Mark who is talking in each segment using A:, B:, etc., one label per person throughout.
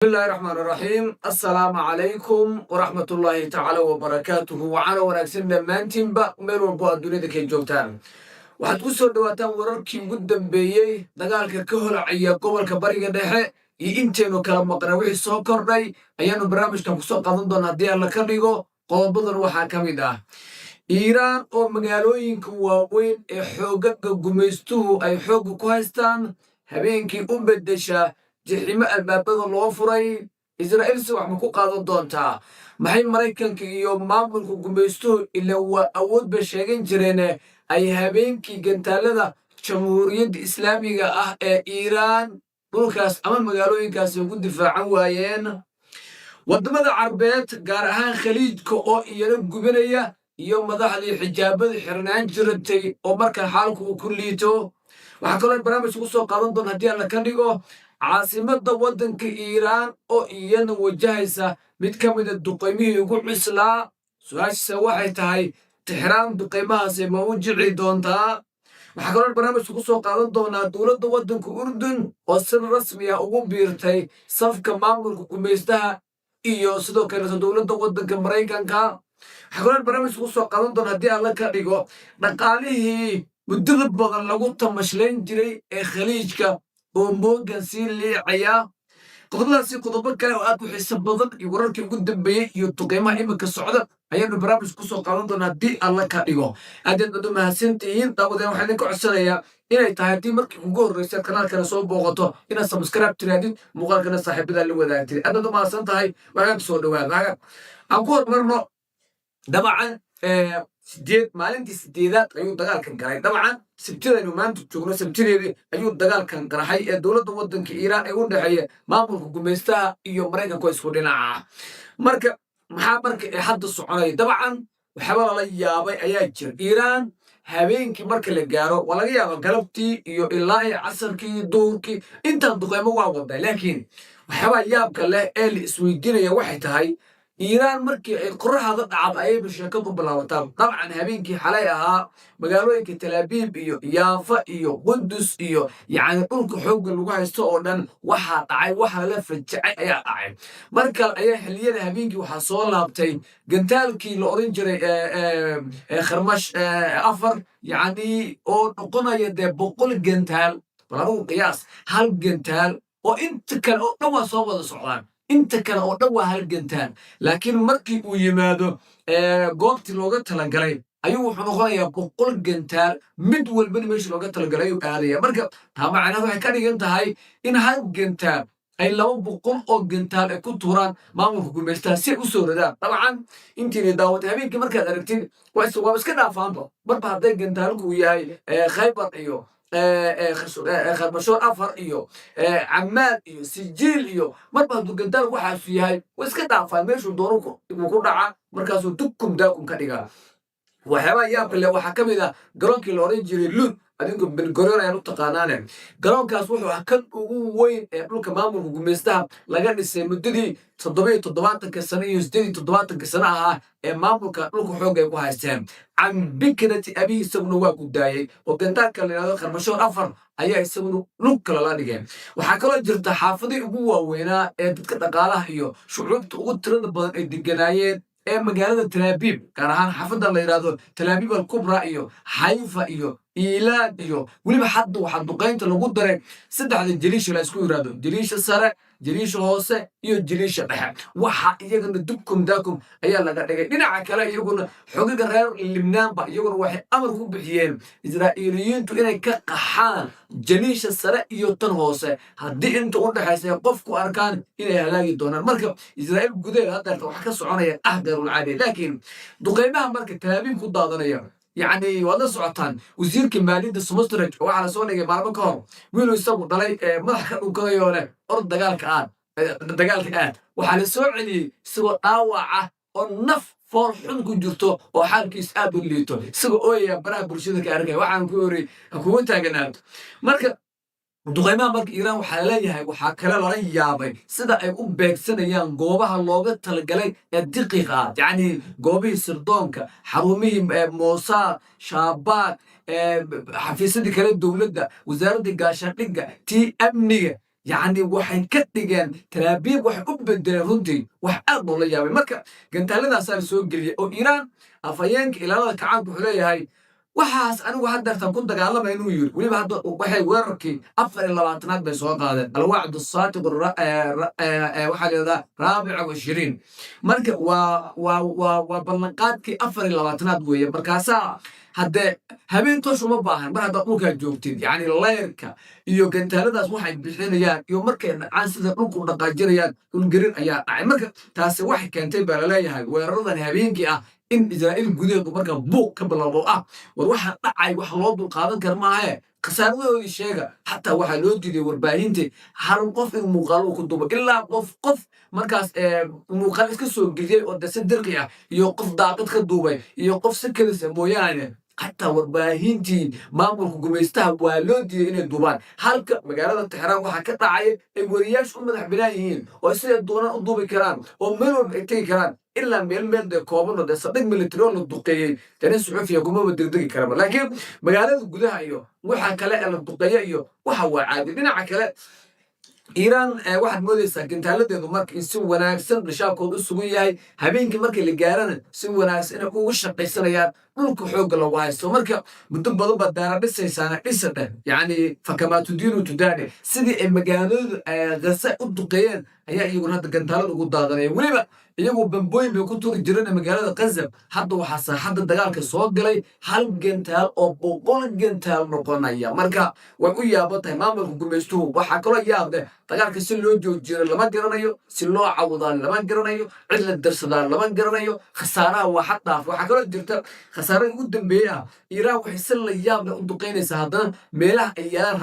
A: بسم الله الرحمن الرحيم السلام عليكم ورحمة الله تعالى وبركاته وعلى ونكسن دمانتين با ميل والبو الدنيا دكي جوتان waxaad ku soo dhawaataan wararkii ugu dambeeyey dagaalka ka holacaya gobolka bariga dhexe iyo inteenu kala maqnaa wixii soo kordhay ayaanu barnaamijkan kusoo qadan doona haddii alla ka dhigo qodobadan waxaa ka mid ah iiraan oo magaalooyinka waaweyn ee xoogaga gumaystuhu ay xoogga ku haystaan habeenkii u beddesha jiximo albaabada loo furay israa'iilse wax ma ku qaadan doontaa maxay maraykanka iyo maamulka gumaystuhu ilaa waa awood bay sheegan jireen ay habeenkii gantaalada jamhuuriyadda islaamiga ah ee iiraan dhulkaas ama magaalooyinkaasi ugu difaacan waayeen waddamada carbeed gaar ahaan khaliijka oo iyana gubinaya iyo madaxdii xijaabada xirnaan jiratay oo markan xaalku uu ku liito waxaa kaloo barnaamij ugu soo qaadan doona haddii alla ka dhigo caasimadda waddanka iiraan oo iyana wajahaysa mid ka mida duqaymihii ugu cislaa su-aashiisa waxay tahay tixraan duqaymahaasi ma u jici doontaa waxaa kaloo barnaamijka ku soo qaadan doonaa dowladda waddanka urdun oo si rasmi ah ugu biirtay safka maamulka gumaystaha iyo sidoo kaleeto dowladda waddanka maraykanka waxaa kaloo barnaamijka ku soo qaadan doona haddii alla ka dhigo dhaqaalihii muddada badan lagu tamashlayn jiray ee khaliijka oo moogan sii liicaya qodobadaasi qodobo kale oo aad u xiiso badan iyo wararkii ugu dambeeyey iyo duqeymaha iminka socda ayaanu barnaamij ku soo qaadan doona haddii alla ka dhigo aadaad baad u mahadsantihiin daawadeen waxaa idinka codsanayaa inay tahay haddii markii ugu horreysaad kanaalkana soo booqato inaad sabskraib tiraadid muuqaalkana saaxiibadaa la wadaagtid aadaad u mahadsan tahay waxaad soo dhawaad aan ku hormarno dabcan maalintii sideedaad ayuu dagaalkan galay dabcan sabtidaynu maanta joogno sabtideedii ayuu dagaalkan garaxay ee dowladda waddanka iiraan ee u dhexeeya maamulka gumaystaha iyo maraykanka isku dhinaca marka maxaa marka ee hadda soconaya dabcan waxyaaba lala yaabay ayaa jira iiraan habeenkii marka la gaaro waa laga yaaba galabtii iyo ilaa iyo casarkii duurkii intaan duqeymo waa waday laakiin waxyaabaa yaabka leh ee la isweydiinaya waxay tahay iiraan markii ay qoraxda dhacdo ayayba sheekadu bilaabataa dabcan habeenkii xalay ahaa magaalooyinka talaabiib iyo yaafa iyo qudus iyo yacni dhulka xoogga lagu haysto oo dhan waxaa dhacay waxa la fajacay ayaa dhacay mar kale ayaa xilliyada habeenkii waxaa soo laabtay gantaalkii la odhan jiray kharmash afar yacni oo noqonaya dee 100 gantaal bal adugu qiyaas hal gantaal oo inta kale oo dhan waa soo wada socdaan inta kale oo dhan waa halgantaan laakiin markii uu yimaado goobtii looga talagalay ayuu wuxuu noqonayaa 100 gantaal mid walbana meeshii looga talagalay ayuu aadaya marka taa macnaheedu waxay ka dhigan tahay in hal gantaal ay 200 oo gantaal ay ku tuuraan maamulka gumaystaha si ay u soo radaan dabcan intiina daawatay habeenkii markaad aragtid waa iska dhaafaanba marba hadday gantaalku uu yahay khaybar iyo kharbashoor afar iyo camaad iyo sijiil iyo marba hadduu gantaal waxaasu yahay waa iska dhaafaan meeshuu doonuku uu ku dhaca markaasuu dugkum daakum ka dhigaa waxyaabaha yaabka leh waxaa ka mid ah garoonkii la odhan jiray luud adinku bengorion ayaan u taqaanaane garoonkaas wuxuu ah kan ugu weyn ee dhulka maamulka gumaystaha laga dhisay muddadii 77 sano iyo 87 sano ahaa ee maamulka dhulka xoogga ay ku haysteen cambikrati abihi isaguna waa gudaayey oo gantaalka la yidhahdo kharbashoor afar ayaa isaguna lug kale la dhigeen waxaa kaloo jirta xaafadii ugu waaweynaa ee dadka dhaqaalaha iyo shucuubta ugu tirada badan ay deganaayeen ee magaalada talaabiib gaar ahaan xaafadda la yidhahdo talaabiib alkubra iyo xayfa iyo iilaad iyo weliba hadda waxaa duqaynta lagu daray 3 jaliisha la isku yidhahdo jaliisha sare jaliisha hoose iyo jaliisha dhexe waxa iyagana dugkum daakum ayaa laga dhigay dhinaca kale iyaguna xogaga reer libnaanba iyaguna waxay amar ku bixiyeen israa'iiliyiintu inay ka qaxaan jaliisha sare iyo tan hoose haddii inta u dhexaysa qofku arkaan inay halaagi doonaan marka israa'iil gudaheeda haddeerta waxa ka soconaya ahdarul caadi laakiin duqaymaha marka talaabiib ku daadanaya يعني والله سعطان وزير كمالية السمسترج وعلى سوني معلومة كهر ويلو يسوي ضلي ملح وكيونه أرد دجالك آن وحال سوعني سوى أوعة النف فرحون كجرتو وحال كيس أبو ليتو سوى أويا برا برشيدك أرجع وعن كوري أكون تاجنات مركب duqaymaha marka iiraan waxaa leeyahay waxaa kale lala yaabay sida ay u beegsanayaan goobaha looga talagalay ee daqiiqa ah yacni goobihii sirdoonka xarumihii moosaad shaabaad xafiisyadii kale dowladda wasaaradda gaashaandhigga tii amniga yacni waxay ka dhigeen talaabiib waxay u bedeleen runtii wax aad loola yaabay marka gantaaladaasaa la soo geliyey oo iiraan afhayeenka ilaalada kacaanka wuxuu leeyahay waxaas anigu haddeertan ku dagaalamay inuu yiri weliba hadda waxay weerarkii 24aad bay soo qaadeen alwacdu saatiq waxaa layidhahdaa 24 marka waa ballanqaadkii 24aad weeye markaasaa haddee habeen toos uma baahan mar haddaad dhulkaa joogtid yacni leyrka iyo gantaaladaas waxay bixinayaan iyo markay dhacaan sida dhulku dhaqaajinayaan dhulgerin ayaa dhacay marka taasi waxay keentay baa laleeyahay weeraradan habeenkii ah in israa'iil gudaheedu marka buuq ka bilowdo ah war waxaa dhacay wax loo dulqaadan kara maahe khasaaradoodii sheega xataa waxaa loo diiday warbaahintii hal qof in muuqaalo ku dubo ilaa qof markaas muuqaal iska soo geliyey oo dase dirqi ah iyo qof daaqad ka duubay iyo qof si kalisa mooyaane xataa warbaahintii maamulka gumaystaha waa loo diiday inay duubaan halka magaalada Tehraan waxaa ka dhacaya ay wariyaashu u madax banaan yihiin oo siday doonaan u duubi karaan oo meel walba ay tegi karaan ilaa meel dee kooban oo dee sadhig military oo la duqeeyey dana suxufiya kumaba degdegi karaba laakiin magaalada gudaha iyo waxa kale ee la duqeeya iyo waxa waa caadi dhinaca kale iiraan waxaad moodaysaa gantaaladeedu marka in si wanaagsan nishaabkooda u sugan yahay habeenkii markii la gaarana si wanaagsan inay ugu shaqaysanayaan dhulka xoogga lagu haysto marka muddo badan baad daara dhisaysaana dhisa dheh yacni fakamaatudiinu tudaane sidii ay magaaladu gase u duqeeyeen ayaa iyaguna hadda gantaalada ugu daadanaya weliba iyagu bambooyin bay ku turi jireen magaalada Qazab hadda waxaa saaxadda dagaalka soo galay hal gantaal oo 100 gantaal noqonaya marka way u yaabantahay maamulka gumaystuhu waxaa kaloo yaab leh dagaalka si loo joojiyo lama garanayo si loo cawdaa lama garanayo cid la darsadaa lama garanayo khasaaraha waa xad dhaaf waxaa kaloo jirta khasaarada ugu dambeeya iiraan waxay si la yaab leh u duqeynaysaa haddana meelaha ay yaalaan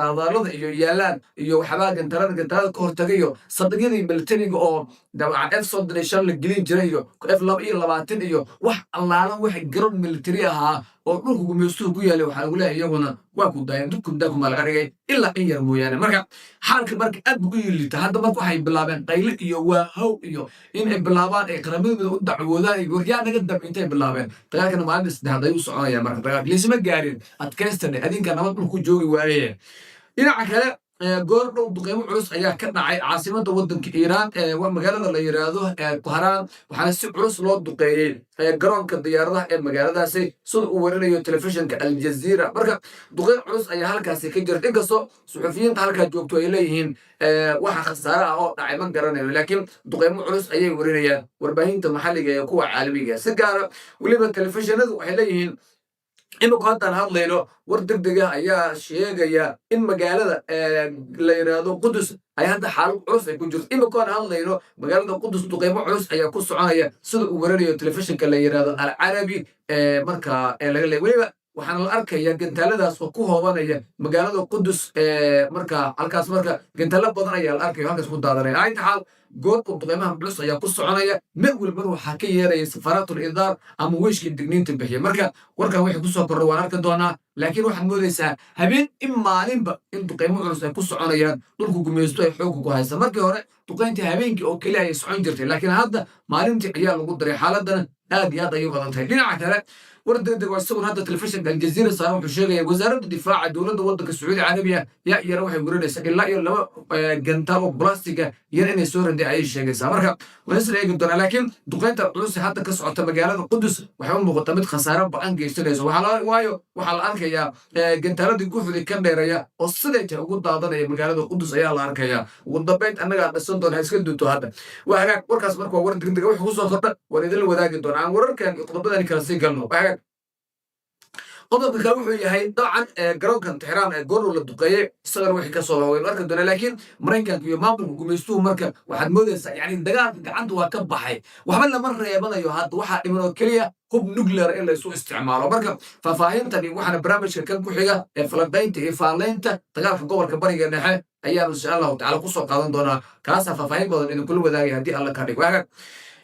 A: raadaanada iyo yaalaan iyo waxbaa gantaalada ka hortagayo sadaqyadii militariga oo dabcan F-35 la gelin jiray iyo F-22 iyo wax allaalan waxay garoon militari ahaa oo dhulka gumaystuhu ku yaalay waxaa lagu leeyahay iyaguna waa ku daayeen dukuma laga dhigay ilaa in yar mooyaane marka xaalka marka aad buu u yilita hadda marka waxay bilaabeen qayli iyo waahow iyo in ay bilaabaan ay qaramadooda u dacwoodaan iyo waryaa naga dab intay bilaabeen dagaalkana maalinta saddexaad ayuu soconaya marka dagaalka laysma gaarin adkaystane adinka nabad dhulku joogi waayeen dhinaca kale goor dhow duqeymo culus ayaa ka dhacay caasimadda waddanka Iiraan waa magaalada la yiraahdo Tehran waxaana si culus loo duqeeyay garoonka diyaaradaha ee magaaladaasi sida uu warinayo telefishinka Al Jazeera marka duqeyn culus ayaa halkaasi ka jirta inkastoo suxufiyiinta halkaa joogto ay leeyihiin waxa khasaare ah oo dhacay ma garanayo laakiin duqeymo culus ayay warinayaan warbaahinta maxalliga ee kuwa caalamiga si gaara weliba telefishinadu waxay leeyihiin imika haddaan hadlayno war degdeg ah ayaa sheegaya in magaalada la yiraahdo Qudus ay hadda xaalad culus ay ku jirto imika aan hadlayno magaalada Qudus duqeymo culus ayaa ku soconaya sida uu warinayo telefishinka la yiraahdo Al Arabi marka laga leeyahay weliba waxaan la arkayaa gantaaladaas oo ku hoobanaya magaalada Qudus marka halkaas marka gantaalo badan ayaa la arkayo halkaas ku daadanaya aynta xaal goobta duqeymaha culus ayaa ku soconaya mid walba waxaa ka yeeraya safaaratul idaar ama weeshkii digniinta bixiya marka warkan wixii ku soo kordhay waan arki doonaa laakiin waxaad moodaysaa habeen in maalinba in duqeymo culus ay ku soconayaan dhulku gumaysto ay xoogga ku haysa markii hore duqeyntii habeenkii oo keliya ayay socon jirtay laakiin hadda maalintii ayaa lagu daray xaaladana aad iyo aad ayay u badan tahay dhinaca kale war degdeg waa isagun hadda telefishinka Al Jazeera saaran wuxuu sheegaya wasaaradda difaaca dowladda waddanka Sacuudi Carabiya yaa iyana waxay warinaysaa ilaa iyo 2 gantaal oo balastiga yar inay soo randay ayay sheegaysaa marka waan isla eegi doonaa laakiin duqeynta culus hadda ka socota magaalada Qudus waxay u muuqataa mid khasaare ba'an geysanayso waxaa la arkayaa gantaaladii guuxdii ka dheeraya oo siday tahay ugu daadanaya magaalada Qudus ayaa la arkayaa ugu dambeyn annaga dhasan doona iska dunto hadda waa hagaag warkaas marka waa war degdeg wax ku soo kordha waan idin wadaagi doonaa aan wararkan iyo qodobadani kala sii galno qodobka kale wuxuu yahay dabcan garoonkan Tehran ee goor la duqeeyay isaga wixii ka soo laway marka doona laakiin Mareykanka iyo maamulka gumaystuhu marka waxaad moodaysaa yani dagaalka gacanta waa ka baxay waxba lama reebanayo hadda waxaa dhiman oo keliya hub nuclear in la isu isticmaalo marka faahfaahintani waxaana barnaamijka kan ku xiga ee falanqaynta iyo faalaynta dagaalka gobolka bariga dhexe ayaanu insha allahu tacaala ku soo qaadan doonaa kaasa faahfaahin badan idinkula wadaagaya haddii alla ka dhigo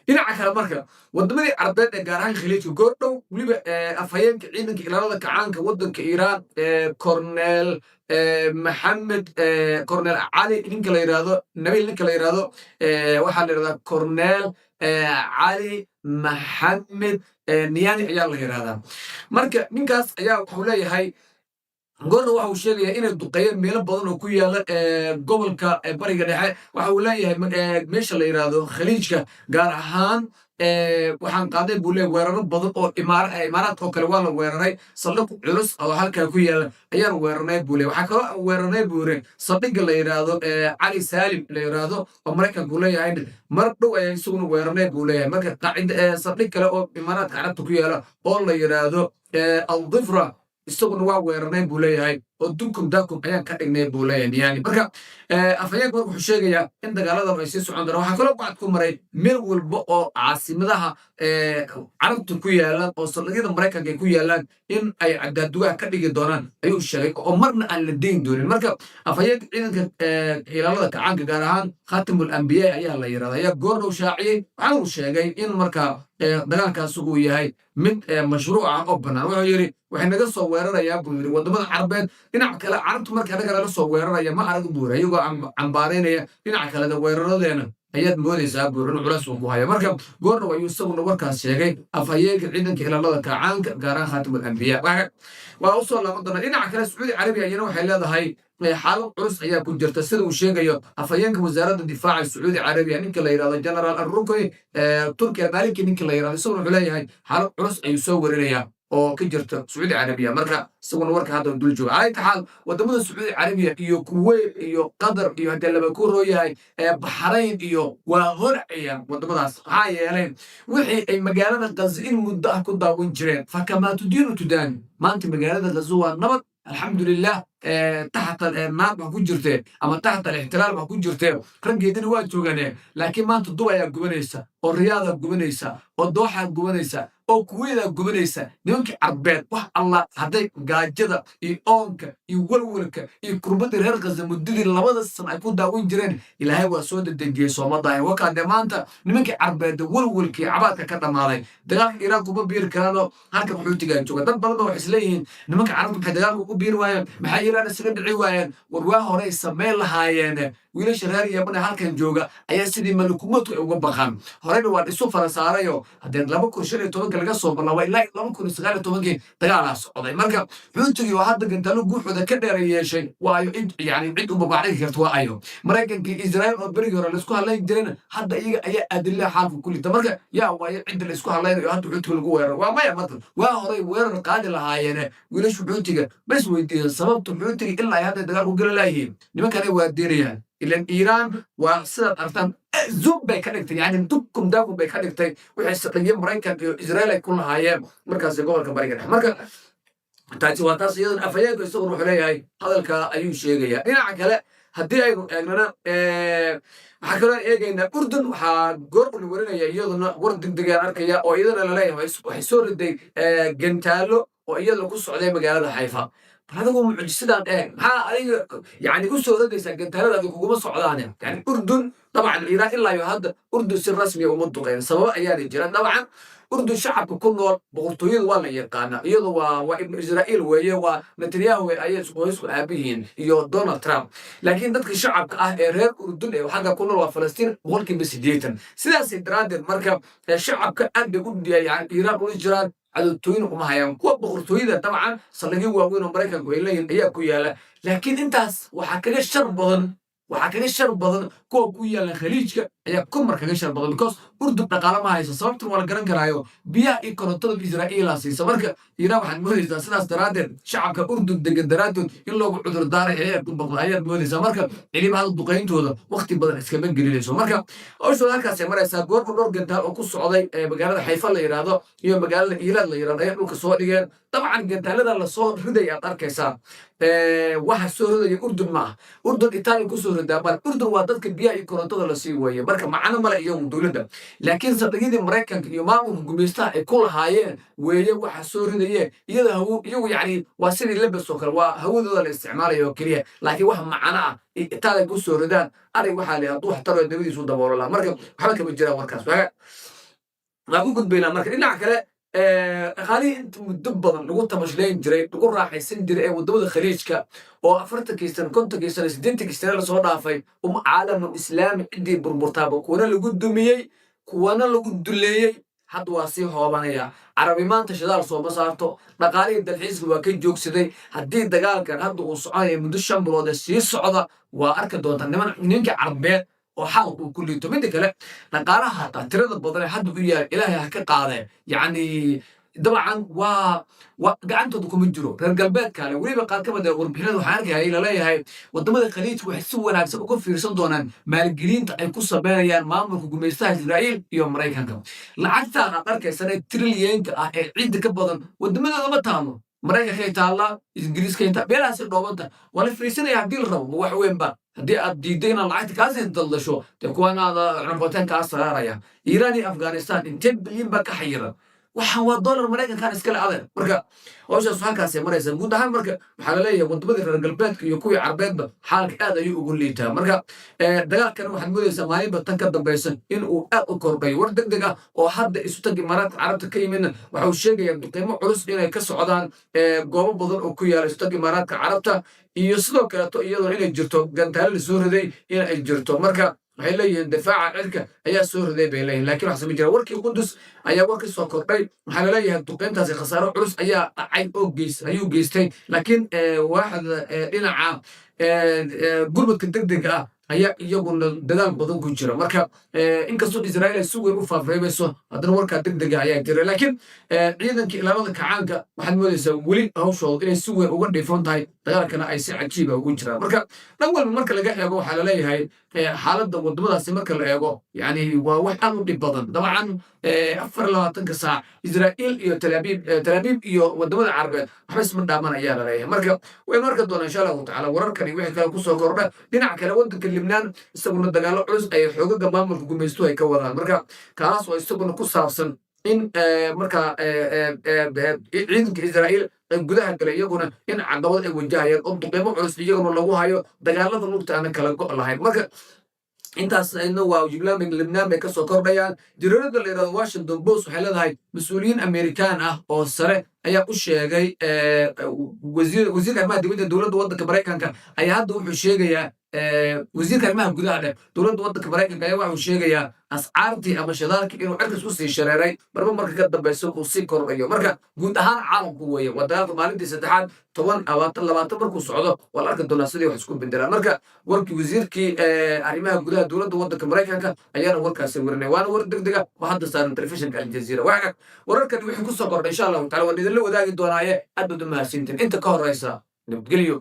A: dhinaca kale marka wadamadii carbeed ee gaar ahaan khaliijka goor dhow weliba afhayeenka ciidanka ilaalada kacaanka waddanka Iiraan korneel maxamed korneel cali ninka la yiraahdo nabiil ninka la yiraahdo waxaa la yiraahdaa korneel cali maxamed niyani ayaa la yiraahdaa marka ninkaas ayaa wuxuu leeyahay goorna waxa uu sheegayaa inay duqeeyeen meelo badan oo ku yaala gobolka bariga dhexe waxa uu leeyahay meesha la yidhaahdo khaliijka gaar ahaan waxaan qaaday buu leeyahay weeraro badan oo imaaraadka oo kale waa la weeraray saldhig culus oo halkaa ku yaala ayaan weerarnay buu leeyahay waxaa kaloo weerarnay buu yiri saldhigga la yidhaahdo cali saalim la yidhaahdo oo maraykanku leeyahay mar dhow ayaan isaguna weerarnay buu leeyahay marka saldhig kale oo imaaraadka carabta ku yaala oo la yidhaahdo aldifra isaguna waa weerarnay buu leeyahay oo dunkum daakum ayaan ka dhignay buu leeyahay yani marka afhayeenka wuxuu sheegayaa in dagaaladan ay sii socon doonaan waxaa kaloo bacad ku maray meel walba oo caasimadaha carabta ku yaalaan oo saldhigyada maraykanka ay ku yaalaan in ay cadaadugaha ka dhigi doonaan ayuu sheegay oo marna aan la deyn doonin marka afhayeenka ciidanka ilaalada kacaanka gaar ahaan khatimul ambiya ayaa la yirahdaa ayaa goorna u shaaciyey waxaana uu sheegay in marka dagaalkaas uu yahay mid mashruuc ah oo bannaan wuxuu yidhi waxay naga soo weerarayaa buu yidhi waddamada carabeed dhinaca kale carabtu marka anaga nala soo weeraraya ma arag buuri iyagoo cambaaraynaya dhinaca kaleda weeraradeena ayaad moodaysaa buuri in culays uu ku hayo marka goorna ayuu isaguna warkaas sheegay afhayeenka ciidanka ilaalada kacaanka gaar ahaan khaatimul ambiya waa usoo laaban doona dhinaca kale sacuudi carabiya iyana waxay leedahay xaalad culus ayaa ku jirta sida uu sheegayo afhayeenka wasaaradda difaaca sacuudi carabiya ninka la yidhahdo generaal arrukni turkiya maalinki ninka la yidhahdo isaguna wuxuu leeyahay xaalad culus ayuu soo warinayaa oo ka jirta sacuudi carabiya marka isaguna warka hadda dul jooga alayta xaal wadamada sacuudi carabiya iyo kuwait iyo qatar iyo haddii laba ku rooyahay baxrayn iyo waa horcaya wadamadaas maxaa yeelay wixii ay magaalada gaza in muddo ah ku daawan jireen fakamaa tudiinu tudaani maanta magaalada gaza waa nabad alxamdulilah taxta naad baa ku jirtee ama taxta alixtilaal baa ku jirtee raggeedina waa joogane laakiin maanta dub ayaa gubanaysa oo riyaadaa gubanaysa oo dooxaa gubanaysa oo kuweydaa gubanaysa nimankii carbeed wax allah hadday gaajada iyo oonka iyo walwalka iyo kurbadii reer gaza muddadii 2 san ay ku daawan jireen ilaahay waa soo dedejiyey soomadahay wakaadee maanta nimankii carbeed walwalkii cabaadka ka dhammaaday dagaalka iiraan kuma biiri karaanoo halka qaxootigaa jooga dad badan waxay isleeyihiin nimanka carabta maxay dagaalka ugu biiri waayeen maxay iiraan isaga dhici waayeen war waa horey samayn lahaayeen wiilasha reer yamane halkan jooga ayaa sidii malikumoodku ay uga baqaan horeyna waan isu fara saarayo haddee 2015 laga soo bilaabo ilaa 2019 dagaalaa socday marka xuutigii oo hadda gantaalo guuxooda ka dheera yeeshay waayo cid u babacdhigi karta waa ayo maraykankii israa'iil oo berigii hore laisku hadlayn jireen hadda iyaga ayaa aadilaa xaalka ku lita marka yaa waayo cidda laisku hadlaynayo hadda xuutiga lagu weeraro waa maya matan waa horey weerar qaadi lahaayeene wiilasha xuutiga bas weydiiyeen sababta xuutiga ilaa ay hadda dagaal ku gala laayihiin nimankana waa diinayaan ilan iiraan waa sidaad artaan zoom bay ka dhigtay yani dubkum daakum bay ka dhigtay waxay saqiyeen maraykanka iyo israa'iil ay ku lahaayeen markaasi gobolka bariga dhexe marka taasi waa taas iyadan afhayeenka isaguna wuxuu leeyahay hadalka ayuu sheegayaa dhinaca kale haddii aynu eegnana waxaa kaloo eegaynaa urdun waxaa goorna warinaya iyaduna war degdegaan arkaya oo iyadana laleeyahay waxay soo riday gantaalo oo iyadana ku socday magaalada xayfa adigu mucjisadaan maxaa adiga yani u soo radaysaa gantaalada adiga kuguma socdaane yani urdun dabcan iiraan ilaa iyo hadda urdun si rasmiya uma duqeen sababo ayaana jira dabcan urdun shacabka ku nool boqortooyada waa la yaqaana iyadu waa ibnu israa'iil weeye waa netanyahu ayay isku aabihiin iyo donald trump laakiin dadka shacabka ah ee reer urdun ee xagga ku nool waa falastiin 80% sidaasay daraaddeed marka shacabka aad bay u yani iiraan ula jiraan cadowtooyin uma hayaan kuwa boqortooyada dabcan saldhigyo waaweyn oo maraykanku ay leeyihin ayaa ku yaala laakiin intaas waxaa kaga shar badan kuwa ku yaala khaliijka ayaa kumar kaga shar badan because urdun dhaqaale ma hayso sababtan waa la garan karaayo biyaha iyo korontada israa'iilaa siisa marka iiraan waxaad moodaysaa sidaas daraaddeed shacabka urdun degan daraaddood in loogu cudur daaray ayaad moodaysaa marka ciidamada duqayntooda waqti badan iskama gelinayso marka hawshooda halkaasay maraysaa goorba dhowr gantaal oo ku socday magaalada xayfa la yidhaahdo iyo magaalada iilaad la yidhahdo ayaa dhulka soo dhigeen dabcan gantaalada lasoo riday aad arkaysaa waxa soo ridaya urdun ma ah urdun itaaliya kusoo ridaa bal urdun waa dadka biyaha iyo korontada la sii weeye marka macno male iyagu dowladda laakiin saldhigyadii maraykanka iyo maamulka gumeystaha ay ku lahaayeen weeye waxa soo ridaye iyagu yani waa sidii lebes oo kale waa hawadooda la isticmaalayo oo keliya laakiin wax macno ah itaaliya kusoo ridaan arig waxaa la hadduu waxtaro dabadiisu daboolo laha marka waxba kama jiraan warkaas waa ku gudbaynaa marka dhinaca kale dhaqaalihii inta muddo badan lagu tamashlayn jiray lagu raaxaysan jiray ee waddamada khaliijka oo 40 sano 50 sano 80 sano lasoo dhaafay caalamul islaami ciddii burburtaaba kuwana lagu dumiyey kuwana lagu duleeyey hadda waa sii hoobanaya carabi maanta shidaal sooma saarto dhaqaalihii dalxiiska waa ka joogsaday haddii dagaalkan hadda uu soconaya muddo 5 bilood sii socda waa arki doonta ninka carbeed oo xaalku uu ku liito midda kale dhaqaalaha hataa tirada badan ee hadda u yaal ilaahay ha ka qaadee yacni dabcan waa gacantooda kuma jiro reer galbeedkaale weliba qaar ka mid ah warbixinada waxaan arkaya laleeyahay wadamada khaliijka waxay si wanaagsan uga fiirsan doonaan maalgelinta ay ku sameynayaan maamulka gumaystaha israa'iil iyo maraykanka lacagtaan aad arkaysanee trilyanka ah ee ciidda ka badan wadamadooda ma taalo maraykankay taallaa ingiriiskay taa beelahaasi dhoobanta waa la fiirsanaya haddii la rabo ma wax weynba haddii aad diidday inaad lacagta kaasii daldasho dee kuwanaada cunaqabateyn kaa saaraya iiraan iyo afghanistan intee bilyan baa ka xayiran waxaan waa dollar maraykankan iskale adeer marka howshaas halkaasay maraysa guud ahaan marka waxaa laleeyahay wadamadii reer galbeedka iyo kuwii carbeedba xaalka aad ayuu ugu liitaa marka dagaalkan waxaad moodaysaa maalinba tan ka dambaysa in uu aad u kordhayo war deg deg ah oo hadda isu tag imaaraadka carabta ka yimidna waxa uu sheegayaa duqeymo culus inay ka socdaan goobo badan oo ku yaala isu tag imaaraadka carabta iyo sidoo kaleeto iyadoona inay jirto gantaale la soo riday in ay jirto marka waxay leeyihiin difaaca cirka ayaa soo riday bay leeyihin lakin waxa samayn jira warkii qudus ayaa warkii soo kordhay waxaa laleeyahay duqeyntaasi khasaaro culus ayaa dhacay oo ayuu geystay laakiin waaxda dhinaca gurmadka deg dega ah ayaa iyaguna dadaal badan ku jira marka inkastoo israa'iil ay si weyn u faafreebayso haddana warkaa deg dega ayaa jira laakiin ciidanka ilaalada kacaanka waxaad moodaysaa weli hawshooda inay si weyn uga dhiifan tahay dagaalkana ay si cajiiba ugu jiraan marka dhan walba marka laga eego waxaa laleeyahay xaaladda wadamadaasi marka la eego yani waa wax aad u dhib badan dabcan 24 saac israa'iil iyo talaabiib iyo wadamada carabeed waxba isma dhaaman ayaa laleeyahay marka waynu arki doonaa insha allahu tacala wararkani wixii kale kusoo kordha dhinaca kale wadanka libnaan isaguna dagaalo culus ay xoogaga maamulka gumaystuhu ay ka wadaan marka kaas oo isaguna ku saabsan in marka ciidanka israa'iil gudaha gale iyaguna in caqabad ay wajahayaan oo duqeymo culus iyaguna lagu hayo dagaalada lugta aan kala go' lahayn marka intaas ayna waa libnaan bay kasoo kordhayaan jariirada la yidhahdo washington post waxay leedahay mas-uuliyiin amerikaan ah oo sare ayaa u sheegay wasiirka arrimaha dibadda dowladda waddanka maraykanka ayaa hadda wuxuu sheegayaa wasiirka arrimaha gudaha dheh dowladda waddanka maraykanka ayaa waxuu sheegayaa ascaartii ama shidaalkii inuu cirkas u sii shareeray marba marka ka dambayso uu sii kordhayo marka guud ahaan caalamku weeye waa dagaalka maalintii saddexaad 20 markuu socdo waa la arki doonaa sidii wax isku bedelaan marka warkii wasiirkii arrimaha gudaha dowladda waddanka maraykanka ayaana warkaasi warinay waana war deg dega oo hadda saaran telefishinka aljaziira wararkani wixii kusoo kordhay insha allahu tacala waan idinla wadaagi doonaaye aad baad u mahadsantiin inta ka horeysa nabadgelyo